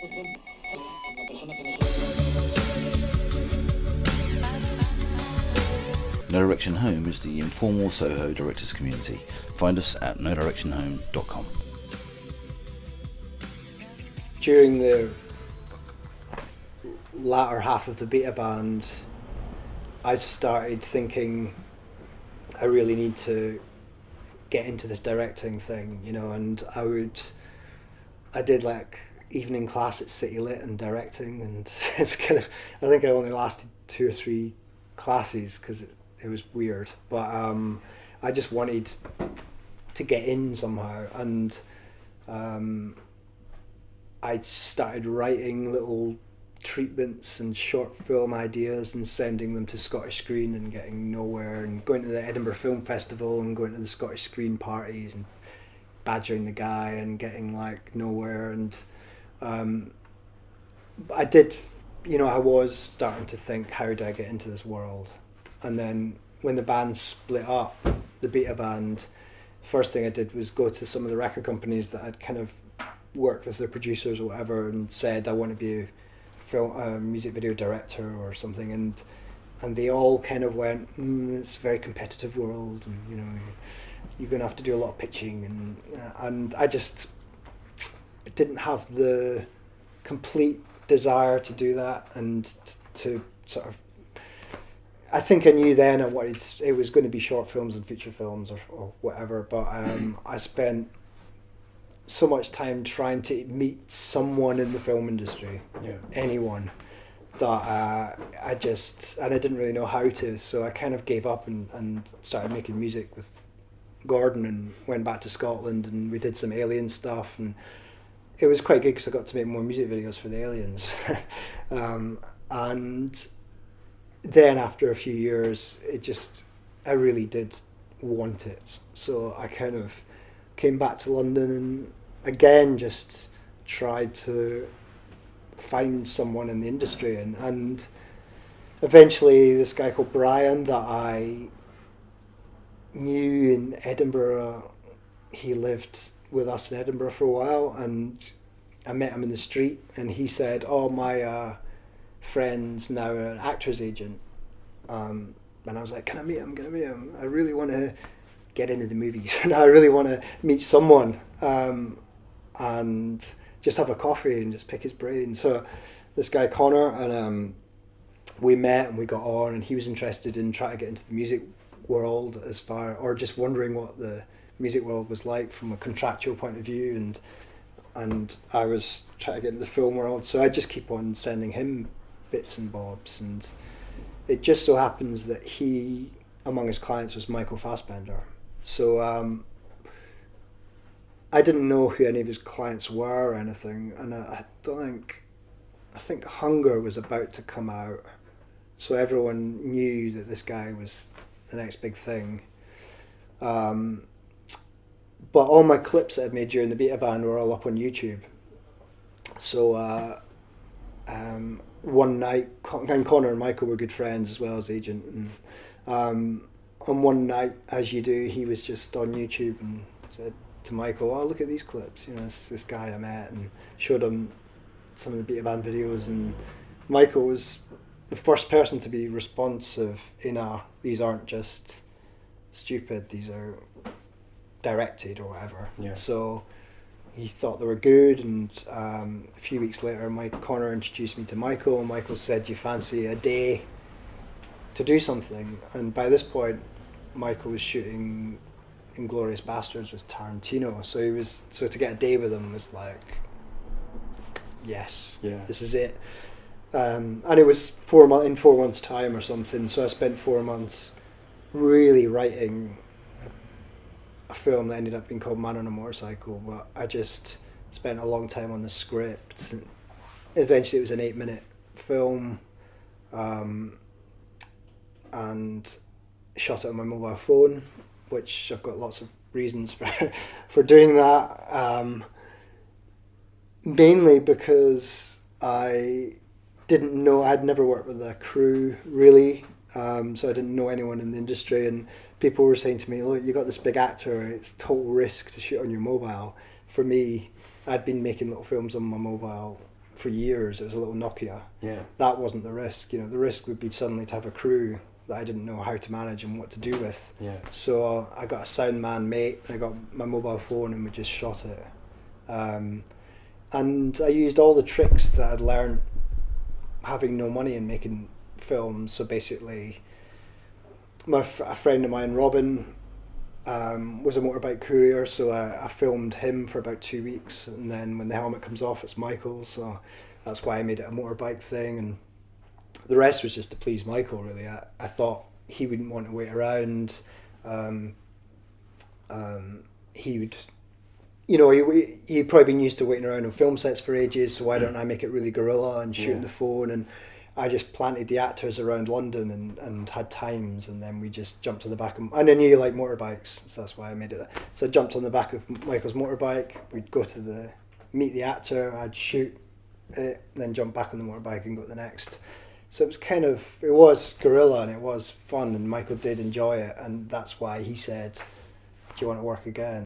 No Direction Home is the informal Soho directors community. Find us at nodirectionhome.com. During the latter half of the beta band, I started thinking I really need to get into this directing thing, and I did like evening class at City Lit and directing, and it's kind of, I think I only lasted 2 or 3 classes because it was weird, but I just wanted to get in somehow, and I started writing little treatments and short film ideas and sending them to Scottish Screen and getting nowhere, and going to the Edinburgh Film Festival and going to the Scottish Screen parties and badgering the guy and getting like nowhere. And I did, I was starting to think, how do I get into this world? And then when the band split up, the beta band, first thing I did was go to some of the record companies that I'd kind of worked with, their producers or whatever, and said I want to be a music video director or something, and they all kind of went, it's a very competitive world, and you're going to have to do a lot of pitching, and I just didn't have the complete desire to do that, and to sort of, I think I knew then I wanted, it was going to be short films and feature films or whatever, but I spent so much time trying to meet someone in the film industry, anyone, that I didn't really know how to, so I kind of gave up and started making music with Gordon, and went back to Scotland, and we did some Alien stuff, and it was quite good because I got to make more music videos for the Aliens. And then after a few years, I really did want it, so I kind of came back to London and again just tried to find someone in the industry, and eventually this guy called Brian that I knew in Edinburgh, he lived with us in Edinburgh for a while, and I met him in the street, and he said, my friend's now an actor's agent, and I was like, can I meet him? I really want to get into the movies and I really want to meet someone, and just have a coffee and just pick his brain. So this guy Connor, and we met and we got on, and he was interested in trying to get into the music world, or just wondering what the music world was like from a contractual point of view, and I was trying to get into the film world, so I just keep on sending him bits and bobs, and it just so happens that he, among his clients, was Micheal Fassbender. So I didn't know who any of his clients were or anything, and I think Hunger was about to come out, so everyone knew that this guy was the next big thing. But all my clips that I'd made during the beta band were all up on YouTube. So one night, and Connor and Micheal were good friends as well as agent, and one night, as you do, he was just on YouTube and said to Micheal, look at these clips, this guy I met, and showed him some of the beta band videos, and Micheal was the first person to be responsive in these aren't just stupid, these are directed or whatever. So he thought they were good, and a few weeks later Connor introduced me to Micheal, and Micheal said, do you fancy a day to do something? And by this point Micheal was shooting Inglourious Bastards with Tarantino, so to get a day with him was like, yes, this is it. And it was 4 months time or something, so I spent 4 months really writing a film that ended up being called Man on a Motorcycle, but I just spent a long time on the script. Eventually it was an 8-minute film, and shot it on my mobile phone, which I've got lots of reasons for doing that, mainly because I didn't know, I'd never worked with a crew really, so I didn't know anyone in the industry, and people were saying to me, look, you got this big actor, it's total risk to shoot on your mobile. For me, I'd been making little films on my mobile for years. It was a little Nokia. Yeah. That wasn't the risk. The risk would be suddenly to have a crew that I didn't know how to manage and what to do with. Yeah. So I got a sound man mate, I got my mobile phone, and we just shot it. And I used all the tricks that I'd learned having no money and making films. So basically, a friend of mine, Robin, was a motorbike courier, so I filmed him for about 2 weeks, and then when the helmet comes off, it's Micheal, so that's why I made it a motorbike thing, and the rest was just to please Micheal, really. I thought he wouldn't want to wait around. He would, he'd probably been used to waiting around on film sets for ages, so why don't I make it really guerrilla and shoot on the phone? And I just planted the actors around London and had times, and then we just jumped on the back of, and I knew you like motorbikes, so that's why I made it that. So I jumped on the back of Michael's motorbike, we'd go to meet the actor, I'd shoot it, then jump back on the motorbike and go to the next. So it was guerrilla and it was fun, and Micheal did enjoy it, and that's why he said, do you want to work again?